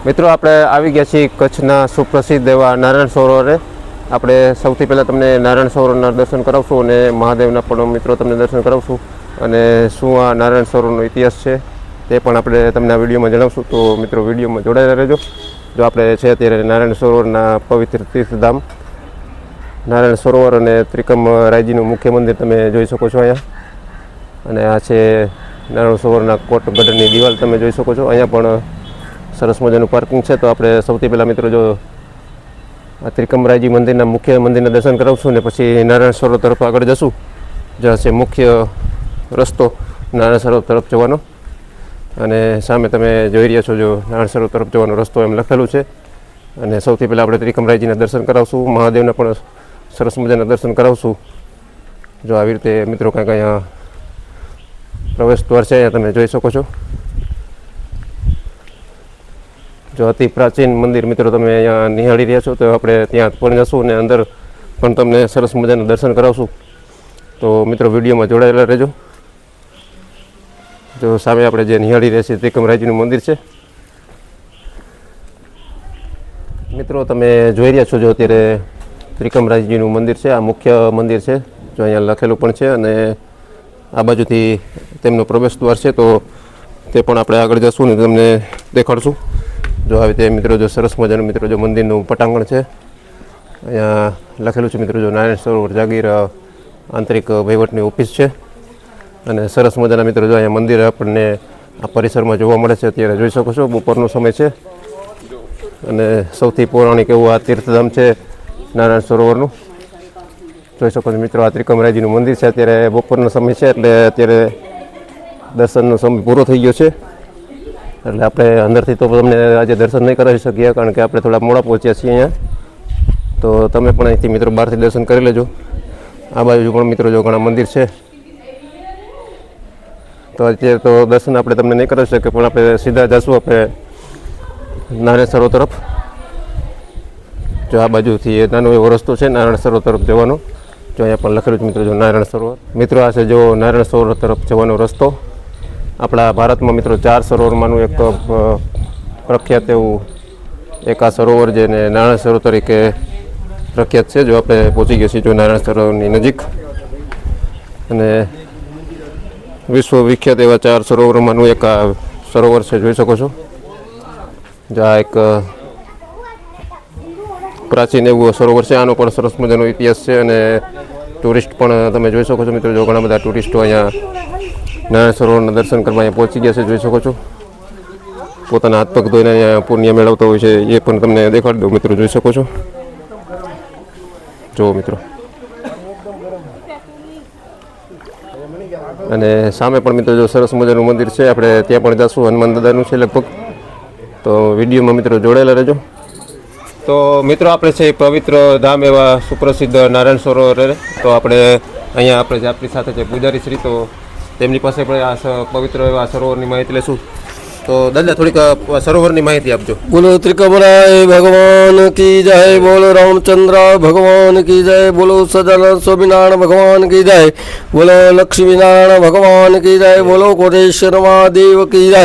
મિત્રો આપણે આવી ગયા છીએ કચ્છના સુપ્રસિદ્ધ એવા નારાયણ સરોવરે. આપણે સૌથી પહેલાં તમને નારાયણ સરોવરના દર્શન કરાવશું અને મહાદેવના પણ મિત્રો તમને દર્શન કરાવશું અને શું આ નારાયણ સરોવરનો ઇતિહાસ છે તે પણ આપણે તમને આ વિડીયોમાં જણાવશું. તો મિત્રો વિડીયોમાં જોડાયેલા રહેજો. જો આપણે છે અત્યારે નારાયણ સરોવરના પવિત્ર તીર્થધામ નારાયણ સરોવર અને ત્રિકમ રાયજીનું મુખ્ય મંદિર તમે જોઈ શકો છો અહીંયા. અને આ છે નારાયણ સરોવરના કોટગઢની દિવાલ તમે જોઈ શકો છો. અહીંયા પણ સરસ મજાનું પાર્કિંગ છે. તો આપણે સૌથી પહેલાં મિત્રો જો આ ત્રિકમરાયજી મંદિરના મુખ્ય મંદિરના દર્શન કરાવશું ને પછી નારાયણ સરોવર તરફ આગળ જશું. જ્યાં છે મુખ્ય રસ્તો નારાયણ સરોવર તરફ જવાનો. અને સામે તમે જોઈ રહ્યા છો જો નારાયણ સરોવર તરફ જવાનો રસ્તો એમ લખેલું છે. અને સૌથી પહેલાં આપણે ત્રિકમરાયજીના દર્શન કરાવશું, મહાદેવના પણ સરસ મજાના દર્શન કરાવશું. જો આવી રીતે મિત્રો કાંઈક અહીંયા પ્રવેશ દ્વાર છે, અહીંયા તમે જોઈ શકો છો. જો અતિ પ્રાચીન મંદિર મિત્રો તમે અહીંયા નિહાળી રહ્યા છો. તો આપણે ત્યાં પણ જશું અને અંદર પણ તમને સરસ મજાના દર્શન કરાવશું. તો મિત્રો વિડીયોમાં જોડાયેલા રહેજો. જો સામે આપણે જે નિહાળી રહ્યા છીએ ત્રિકમરાયજીનું મંદિર છે. મિત્રો તમે જોઈ રહ્યા છો જો અત્યારે ત્રિકમરાયજીનું મંદિર છે. આ મુખ્ય મંદિર છે. જો અહીંયા લખેલું પણ છે અને આ બાજુથી તેમનો પ્રવેશ દ્વાર છે. તો તે પણ આપણે આગળ જશું ને તમને દેખાડશું. જો આવી રીતે મિત્રો જો સરસ મજાનું મિત્રો જો મંદિરનું પટાંગણ છે. અહીંયા લખેલું છે મિત્રો જો નારાયણ સરોવર જાગીર આંતરિક વહીવટની ઓફિસ છે. અને સરસ મજાના મિત્રો જો અહીંયા મંદિર આપણને આ પરિસરમાં જોવા મળે છે. અત્યારે જોઈ શકો છો બપોરનો સમય છે અને સૌથી પૌરાણિક એવું આ તીર્થધામ છે નારાયણ સરોવરનું. જોઈ શકો છો મિત્રો આ ત્રિકમરાયજીનું મંદિર છે. અત્યારે બપોરનો સમય છે એટલે અત્યારે દર્શનનો સમય પૂરો થઈ ગયો છે. એટલે આપણે અંદરથી તો તમને આજે દર્શન નહીં કરાવી શકીએ કારણ કે આપણે થોડા મોડા પહોંચ્યા છીએ અહીંયા. તો તમે પણ અહીંથી મિત્રો બહારથી દર્શન કરી લેજો. આ બાજુ પણ મિત્રો જો ઘણા મંદિર છે. તો અત્યારે તો દર્શન આપણે તમને નહીં કરાવી શકીએ પણ આપણે સીધા જશું આપણે નારાયણ સરોવર તરફ. જો આ બાજુથી નાનો એવો રસ્તો છે નારાયણ સરોવર તરફ જવાનો. જો અહીંયા પણ લખેલું છે મિત્રો જો નારાયણ સરોવર. મિત્રો આ છે જો નારાયણ સરોવર તરફ જવાનો રસ્તો. આપણા ભારતમાં મિત્રો 4 સરોવરમાંનું એક પ્રખ્યાત એવું એક આ સરોવર જેને નારાયણ સરોવર તરીકે પ્રખ્યાત છે. જો આપણે પહોંચી ગયા છીએ જો નારાયણ સરોવરની નજીક. અને વિશ્વ વિખ્યાત એવા 4 સરોવરોમાંનું એક આ સરોવર છે. જોઈ શકો છો જો આ એક પ્રાચીન એવું સરોવર છે. આનો પણ સરસ મજાનો ઇતિહાસ છે અને ટુરિસ્ટ પણ તમે જોઈ શકો છો મિત્રો જો ઘણા બધા ટુરિસ્ટો અહીંયા નારાયણ સરોવરના દર્શન કરવા અહીંયા પહોંચી ગયા છે. જોઈ શકો છો પોતાના હાથ પગ ધોઈને અહીંયા પુણ્ય મેળવતા હોય છે. એ પણ તમને દેખાડી દઉં મિત્રો જોઈ શકો છો. જુઓ મિત્રો અને સામે પણ મિત્રો જો સરસ મજાનું મંદિર છે. આપણે ત્યાં પણ જઈશું. હનુમાન દાદાનું છે લગભગ. તો વિડીયોમાં મિત્રો જોડાયેલા રહેજો. તો મિત્રો આપણે છે પવિત્ર ધામ એવા સુપ્રસિદ્ધ નારાયણ સરોવર. તો આપણે અહીંયા આપણે જે આપણી સાથે છે પૂજારી શ્રી, તો તેમની પાસે પણ આ પવિત્ર એવા સરોવરની માહિતી લેશું. તો દાદા થોડીક સરોવરની માહિતી આપજો. બોલો ત્રિકમરાય ભગવાન કી જય, બોલો રામચંદ્ર ભગવાન કી જય, બોલો સદાનંદ સ્વામિનારાયણ ભગવાન કી જય, બોલો લક્ષ્મીનારાયણ ભગવાન કી જય, બોલો કોટેશ્વર મહાદેવ કી જય,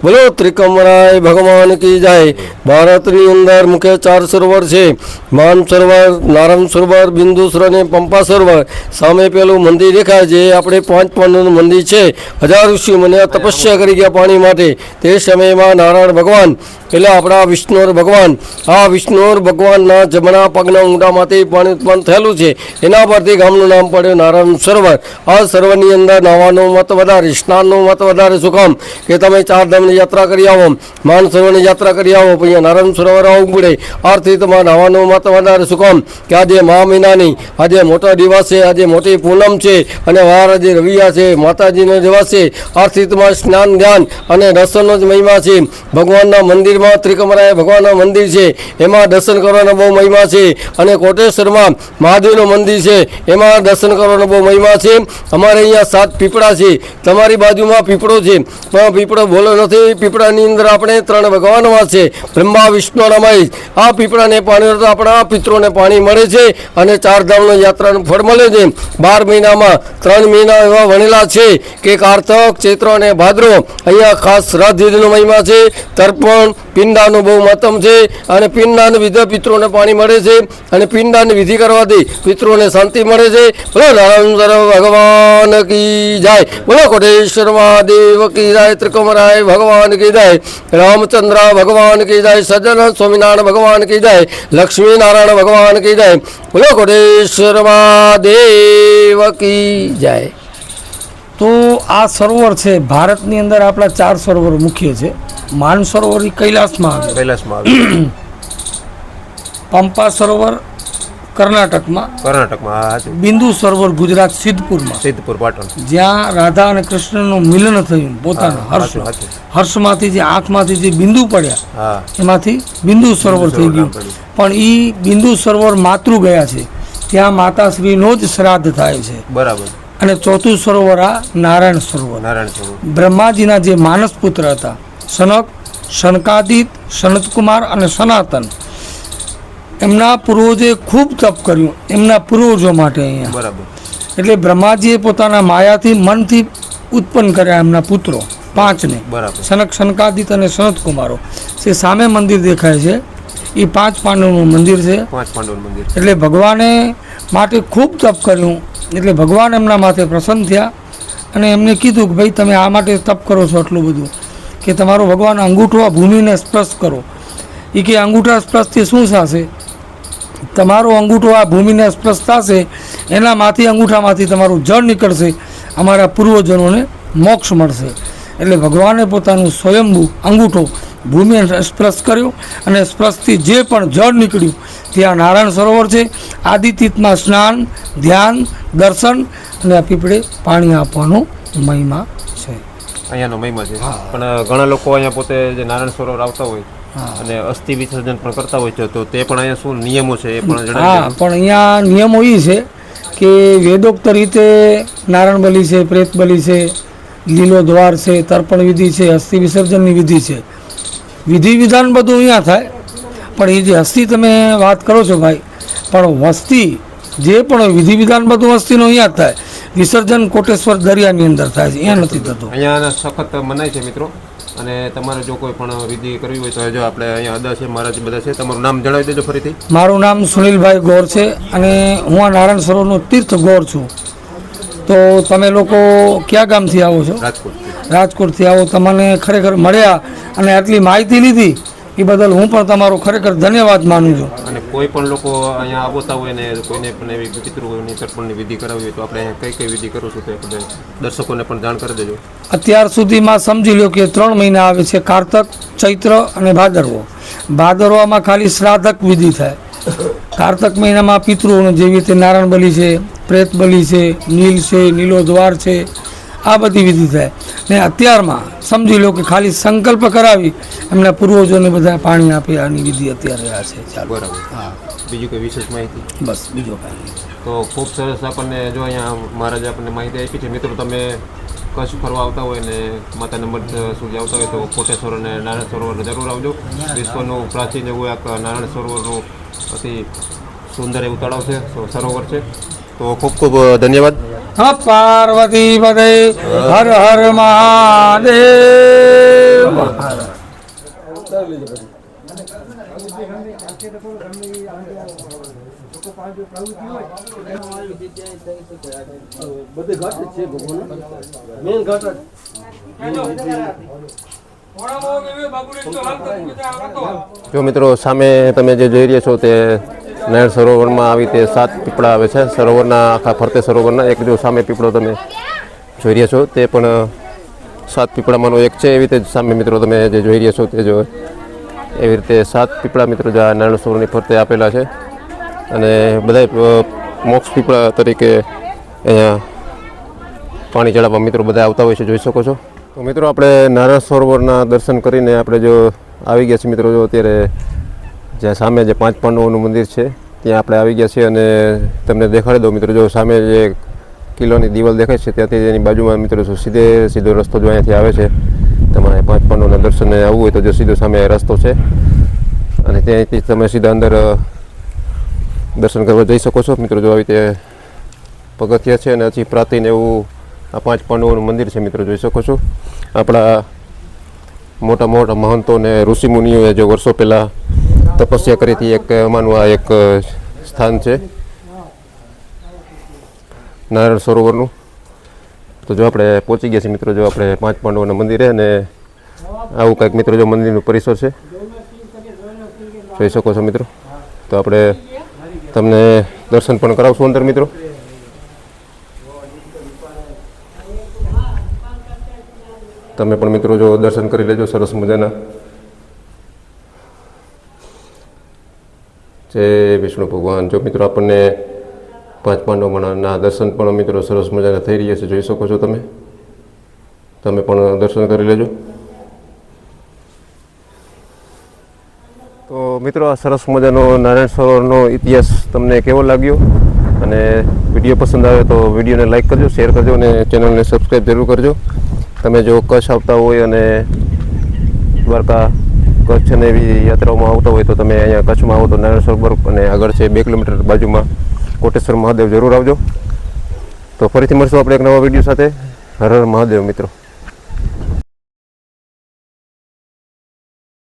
બોલો ત્રિકમરાય ભગવાન કી જય. ભારતની અંદર મુખ્ય 4 સરોવર છે. માન સરોવર, નારાયણ સરોવર, બિંદુસર અને પંપા સરોવર. સામે પેલું મંદિર દેખાય જે આપણે 5 પાનનું મંદિર છે. 1000 ઋષિ મને તપસ્યા કરી ગયા પાણી માટે. તે સમયમાં નારાયણ ભગવાન એટલે આપણા વિષ્ણુ ભગવાન, આ વિષ્ણુ ભગવાનના જમણા પગના ઊંડામાંથી પાણી ઉત્પન્ન થયેલું છે. એના પરથી ગામનું નામ પડ્યું નારાયણ સરોવર. આ સરોવરની અંદર નાવાનું મત વધારે, સ્નાનનું મત વધારે. શું કામ કે તમે 4 ધામની યાત્રા કરી આવો, માન સરોવરની યાત્રા કરી આવો, પછી અહીંયા નારાયણ સરોવર આવવું પડે. આથી તમારે નાવાનું મત વધારે. શું કામ કે આજે મહા મહિનાની આજે મોટા દિવસ છે, આજે મોટી પૂનમ છે અને વાર આજે રવિયા છે, માતાજીનો દિવસ છે. આથી તમારે સ્નાન, ધ્યાન અને દર્શનનો જ મહિમા છે. ભગવાનના મંદિરમાં ત્રિકમરાય ભગવાનના મંદિર છે, એમાં દર્શન કરવાનો બહુ મહિમા છે. અને કોટેશ્વરમાં મહાદેવનું મંદિર છે, એમાં દર્શન કરવાનો બહુ મહિમા છે. અમારે અહીંયા 7 પીપળા છે. તમારી બાજુમાં પીપળો છે પણ પીપળો બોલો નથી. પીપળાની અંદર આપણે 3 ભગવાન વાસ છે, બ્રહ્મા વિષ્ણુ અને મહેશ. આ પીપળાને પાણી તો આપણા પિતરોને પાણી મળે છે અને 4 ધામની યાત્રાનું ફળ મળે છે. 12 મહિનામાં 3 મહિના એવા વણેલા છે કે કારતક, ચૈત્ર અને ભાદરો. અહીંયા ખાસ શ્રાદ્ધ વિધિનો મહિમા છે. તર્પણ, પિંડાનું બહુ મહત્તમ છે અને પિંડાની વિધિ પિતૃને પાણી મળે છે અને પિંડાની વિધિ કરવાથી પિતૃને શાંતિ મળે છે. બોલો નારાયણ ભગવાન કી જાય, બોલો કોટેશ્વર મહાદેવ કી જાય, ત્રિકમરાય ભગવાન કી જાય, રામચંદ્ર ભગવાન કી જાય, સજ્જન સ્વામિનારાયણ ભગવાન કી જાય, લક્ષ્મી નારાયણ ભગવાન કી જાય, બોલો કોટેશ્વર મહાદેવ કી જાય. તો આ સરોવર છે ભારતની અંદર આપણા 4 સરોવર મુખ્ય છે. માન સરોવર એ કૈલાસમાં આવે, કૈલાસમાં આવે, પંપા સરોવર કર્ણાટકમાં, કર્ણાટકમાં, હા હાચું. બિંદુ સરોવર ગુજરાત સિદ્ધપુરમાં, સિદ્ધપુર પાટણ, જ્યાં રાધા અને કૃષ્ણનું મિલન થયું પોતાના હા, હર્ષ હાચું, હાચું. હર્ષમાંથી જે આંખમાંથી જે બિંદુ પડ્યા હા, એમાંથી બિંદુ સરોવર થઈ ગયું. પણ એ બિંદુ સરોવર માતૃ ગયા છે, ત્યાં માતાશ્રીનો જ શ્રાદ્ધ થાય છે. બરાબર. અને ચોથું સરોવર આ નારાયણ સરોવર. નારાયણ સરોવર, બ્રહ્માજીના જે માનસ પુત્ર હતા સનક, સનકાદિત, સનતકુમાર અને સનાતન, એમના પૂર્વજોએ ખૂબ તપ કર્યું એમના પૂર્વજો માટે અહીંયા. બરાબર. એટલે બ્રહ્માજીએ પોતાના માયાથી મનથી ઉત્પન્ન કર્યા એમના પુત્રો 5ને. બરાબર. સનક, સનકાદિત અને સનતકુમારો. તે સામે મંદિર દેખાય છે એ 5 પાંડવોનું મંદિર છે. 5 પાંડવોનું મંદિર. એટલે ભગવાને માટે ખૂબ તપ કર્યું. એટલે ભગવાન એમના માથે પ્રસન્ન થયા અને એમને કીધું કે ભાઈ તમે આ માટે તપ કરો છો આટલું બધું, કે તમારો ભગવાન અંગૂઠો આ ભૂમિને સ્પર્શ કરો. એ કે અંગૂઠા સ્પર્શથી શું થશે? તમારો અંગૂઠો આ ભૂમિને સ્પર્શ થશે, એનામાંથી અંગૂઠામાંથી તમારું જળ નીકળશે, અમારા પૂર્વજનોને મોક્ષ મળશે. એટલે ભગવાને પોતાનું સ્વયંભૂ અંગૂઠો ભૂમિને સ્પર્શ કર્યો અને સ્પર્શથી જે પણ જળ નીકળ્યું ત્યાં નારાયણ સરોવર છે. આદિતીતમાં સ્નાન, ધ્યાન, દર્શન અને આ પીપળે પાણી આપવાનો મહિમા છે. અહીંયાનો મહિમા છે. પણ ઘણા લોકો અહીંયા પોતે જે નારાયણ સરોવર આવતા હોય અને અસ્થિ વિસર્જન પણ કરતા હોય છે, તો તે પણ અહીંયા શું નિયમો છે એ પણ જણાવી હા, પણ અહીંયા નિયમો એ છે કે વેદોક્ત રીતે નારાયણ બલિ છે, પ્રેત બલિ છે, લીલો દ્વાર છે, તર્પણ વિધિ છે, અસ્થિ વિસર્જનની વિધિ છે. વિધિ વિધાન બધું અહીંયા થાય. પણ એ જે અસ્થિ તમે વાત કરો છો ભાઈ, પણ વસ્તી જે પણ વિધિ વિધાન બધું વસ્તીનું અહીંયા જ થાય. વિસર્જન કોટેશ્વર દરિયાની અંદર થાય છે, અહીંયા નથી થતું. અહીંયા સખત મનાય છે મિત્રો. અને તમારે જો કોઈ પણ વિધિ કરવી હોય તો જો આપણે અહીંયા અદા છે, મહારાજ બધા છે. તમારું નામ જણાવી દેજો ફરીથી. મારું નામ સુનિલભાઈ ગોર છે અને હું આ નારાયણ સરોવરનો તીર્થ ગોર છું. તો તમે લોકો ક્યાં ગામથી આવો છો? રાજકોટ. રાજકોટથી આવો. તમને ખરેખર મળ્યા અને આટલી માહિતી લીધી એ બદલ હું પણ તમારો ખરેખર ધન્યવાદ માનું છું. અને કોઈ પણ લોકો અહીંયા આવતા હોય ને કોઈને પણ એવી પિતૃઓની તર્પણની વિધિ કરાવી હોય તો આપણે અહીંયા કઈ વિધિ કરું છું તો આપણે દર્શકોને પણ જાણ કરી દેજો. અત્યાર સુધીમાં સમજી લો કે 3 મહિના આવે છે, કારતક, ચૈત્ર અને ભાદરવો. ભાદરવામાં ખાલી શ્રાદ્ધક વિધિ થાય. કારતક મહિનામાં પિતૃઓનો જેવી રીતે નારાયણ બલિ છે, પ્રેત બલિ છે, નીલ છે, નીલો દ્વાર છે, આ બધી વિધિ થાય. ને અત્યારમાં સમજી લો કે ખાલી સંકલ્પ કરાવી એમના પૂર્વજોને બધા પાણી આપે આની વિધિ અત્યારે આ છે. ચાલો. બરાબર. હા, બીજું કોઈ વિશેષ માહિતી? બસ બીજો કાંઈ નહીં. તો ખૂબ સરસ આપણને જો અહીંયા મહારાજે આપણને માહિતી આપી છે. મિત્રો તમે કચ્છ ફરવા આવતા હોય ને માતાના મઢ સુધી આવતા હોય તો કોટેશ્વર અને નારાયણ સરોવર જરૂર આવજો. વિશ્વનું પ્રાચીન એવું એક નારાયણ સરોવરનું અતિ સુંદર એવું તળાવ છે, સરોવર છે. તો ખૂબ ખૂબ ધન્યવાદ. હા, પાર્વતી પદે હર હર મહાદેવ. જો મિત્રો સામે તમે જે જોઈ રહ્યા છો તે નારાયણ સરોવરમાં આવી તે 7 પીપળા આવે છે. સરોવરના આખા ફરતે સરોવરના એક જો સામે પીપળો તમે જોઈ રહ્યા છો તે પણ 7 પીપળામાંનો એક છે. એવી રીતે સામે મિત્રો તમે જે જોઈ રહ્યા છો તે જો એવી રીતે 7 પીપળા મિત્રો જે નારાયણ સરોવરની ફરતે આપેલા છે અને બધા મોક્ષ પીપળા તરીકે અહીંયા પાણી ચડાવવા મિત્રો બધા આવતા હોય છે, જોઈ શકો છો. તો મિત્રો આપણે નારાયણ સરોવરના દર્શન કરીને આપણે જો આવી ગયા છીએ મિત્રો. જો અત્યારે જ્યાં સામે જે 5 પાંડવોનું મંદિર છે ત્યાં આપણે આવી ગયા છીએ અને તમને દેખાડી દઉં મિત્રો. જો સામે જે કિલ્લાની દિવાલ દેખાય છે ત્યાંથી એની બાજુમાં મિત્રો સીધો રસ્તો જો અહીંયાથી આવે છે. તમારે 5 પાંડવોના દર્શને આવવું હોય તો જો સીધો સામે રસ્તો છે અને ત્યાંથી તમે સીધા અંદર દર્શન કરવા જઈ શકો છો મિત્રો. જો આવી રીતે પગથિયા છે અને હજી પ્રાચીન એવું આ 5 પાંડવોનું મંદિર છે મિત્રો, જોઈ શકો છો. આપણા મોટા મોટા મહંતો અને ઋષિમુનિઓએ જે વર્ષો પહેલાં તપસ્યા કરી હતી એક એમાંનું આ એક સ્થાન છે નારાયણ સરોવરનું. તો જો આપણે પહોંચી ગયા છીએ મિત્રો, જો આપણે 5 પાંડવોના મંદિરે, અને આવું કંઈક મિત્રો જો મંદિરનું પરિસર છે, જોઈ શકો છો મિત્રો. તો આપણે તમને દર્શન પણ કરાવશું અંદર મિત્રો. તમે પણ મિત્રો જો દર્શન કરી લેજો સરસ મજાના. જય વિષ્ણુ ભગવાન. જો મિત્રો આપણને 5 પાંડવોના દર્શન પણ મિત્રો સરસ મજાના થઈ રહ્યા છે, જોઈ શકો છો તમે. તમે પણ દર્શન કરી લેજો. તો મિત્રો આ સરસ મજાનો નારાયણ સરોવરનો ઇતિહાસ તમને કેવો લાગ્યો? અને વિડીયો પસંદ આવે તો વિડીયોને લાઇક કરજો, શેર કરજો અને ચેનલને સબસ્ક્રાઈબ જરૂર કરજો. તમે જો કચ્છ આવતા હોય અને દ્વારકા કચ્છ અને એવી યાત્રાઓમાં આવતા હોય તો તમે અહીંયા કચ્છમાં આવો તો નારાયણ સરોવર અને આગળ છે 2 કિલોમીટર બાજુમાં કોટેશ્વર મહાદેવ જરૂર આવજો. તો ફરીથી મળશું આપણે એક નવા વિડીયો સાથે. હર હર મહાદેવ મિત્રો.